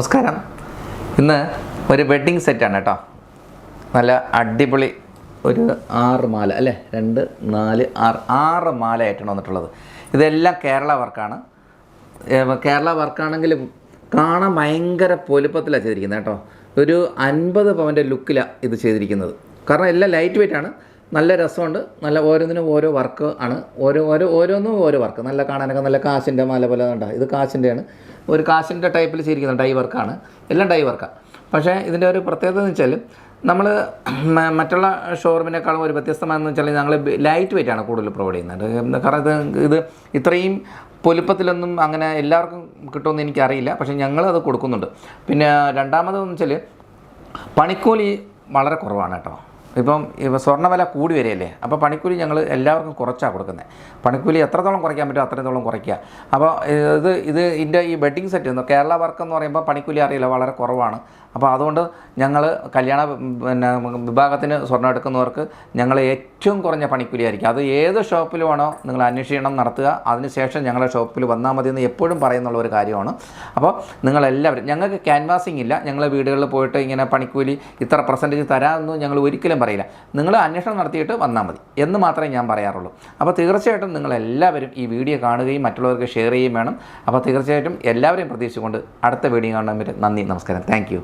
നമസ്കാരം. ഇന്ന് ഒരു വെഡ്ഡിങ് സെറ്റാണ് കേട്ടോ. നല്ല അടിപൊളി ഒരു 6 മാല അല്ലേ, 2, 4, 6 മാലയായിട്ടാണ് വന്നിട്ടുള്ളത്. ഇതെല്ലാം കേരള വർക്കാണ്. കേരള വർക്കാണെങ്കിലും കാണാൻ ഭയങ്കര പൊലിപ്പത്തിലാണ് ചെയ്തിരിക്കുന്നത് കേട്ടോ. ഒരു 50 പവൻ്റെ ലുക്കിലാണ് ഇത് ചെയ്തിരിക്കുന്നത്. കാരണം എല്ലാം ലൈറ്റ് വെയിറ്റ് ആണ്, നല്ല രസമുണ്ട്. നല്ല ഓരോന്നിനും ഓരോ വർക്ക് ആണ്, ഓരോന്നും ഓരോ വർക്ക്. നല്ല കാണാനൊക്കെ നല്ല കാശിൻ്റെ മാല പോലെ ഉണ്ടോ. ഇത് കാശിൻ്റെയാണ്, ഒരു കാശിൻ്റെ ടൈപ്പിൽ ചെയ്തിരിക്കുന്നത്. ഡൈ വർക്കാണ്, എല്ലാം ഡൈ വർക്കാണ്. പക്ഷേ ഇതിൻ്റെ ഒരു പ്രത്യേകത എന്ന് വെച്ചാൽ നമ്മൾ മറ്റുള്ള ഷോറൂമിനേക്കാളും ഒരു വ്യത്യസ്തമാണെന്ന് വെച്ചാൽ ഞങ്ങൾ ലൈറ്റ് വെയിറ്റ് ആണ് കൂടുതൽ പ്രൊവൈഡ് ചെയ്യുന്നത്. കാരണം ഇത് ഇത്രയും പൊലിപ്പത്തിലൊന്നും അങ്ങനെ എല്ലാവർക്കും കിട്ടുമെന്ന് എനിക്കറിയില്ല, പക്ഷേ ഞങ്ങളത് കൊടുക്കുന്നുണ്ട്. പിന്നെ രണ്ടാമതെന്ന് വെച്ചാൽ പണിക്കൂലി വളരെ കുറവാണ് കേട്ടോ. ഇപ്പം സ്വർണ്ണവില കൂടി വരികയല്ലേ, അപ്പോൾ പണിക്കൂലി ഞങ്ങൾ എല്ലാവർക്കും കുറച്ചാണ് കൊടുക്കുന്നത്. പണിക്കൂലി എത്രത്തോളം കുറയ്ക്കാൻ പറ്റുമോ അത്രത്തോളം കുറയ്ക്കുക. അപ്പോൾ ഇതിൻ്റെ ഈ വെഡ്ഡിങ് സെറ്റ് കേരള വർക്ക് എന്ന് പറയുമ്പോൾ പണിക്കൂലി അറിയില്ല, വളരെ കുറവാണ്. അപ്പോൾ അതുകൊണ്ട് ഞങ്ങൾ കല്യാണ വിഭാഗത്തിന് സ്വർണ്ണം എടുക്കുന്നവർക്ക് ഞങ്ങൾ ഏറ്റവും കുറഞ്ഞ പണിക്കൂലി ആയിരിക്കും. അത് ഏത് ഷോപ്പിലുമാണോ നിങ്ങൾ അന്വേഷണം നടത്തുക, അതിനുശേഷം ഞങ്ങളുടെ ഷോപ്പിൽ വന്നാൽ മതി എന്ന് എപ്പോഴും പറയുന്നുള്ള ഒരു കാര്യമാണ്. അപ്പോൾ നിങ്ങളെല്ലാവരും, ഞങ്ങൾക്ക് ക്യാൻവാസിങ് ഇല്ല, ഞങ്ങൾ വീടുകളിൽ പോയിട്ട് ഇങ്ങനെ പണിക്കൂലി ഇത്ര % തരാമെന്ന് ഞങ്ങൾ ഒരിക്കലും പറയില്ല. നിങ്ങൾ അന്വേഷണം നടത്തിയിട്ട് വന്നാൽ മതി എന്ന് മാത്രമേ ഞാൻ പറയാറുള്ളൂ. അപ്പോൾ തീർച്ചയായിട്ടും നിങ്ങളെല്ലാവരും ഈ വീഡിയോ കാണുകയും മറ്റുള്ളവർക്ക് ഷെയർ ചെയ്യുകയും വേണം. അപ്പോൾ തീർച്ചയായിട്ടും എല്ലാവരെയും പ്രതീക്ഷിച്ചുകൊണ്ട് അടുത്ത വീഡിയോ കാണാൻ പറ്റും. നന്ദി, നമസ്കാരം, താങ്ക് യു.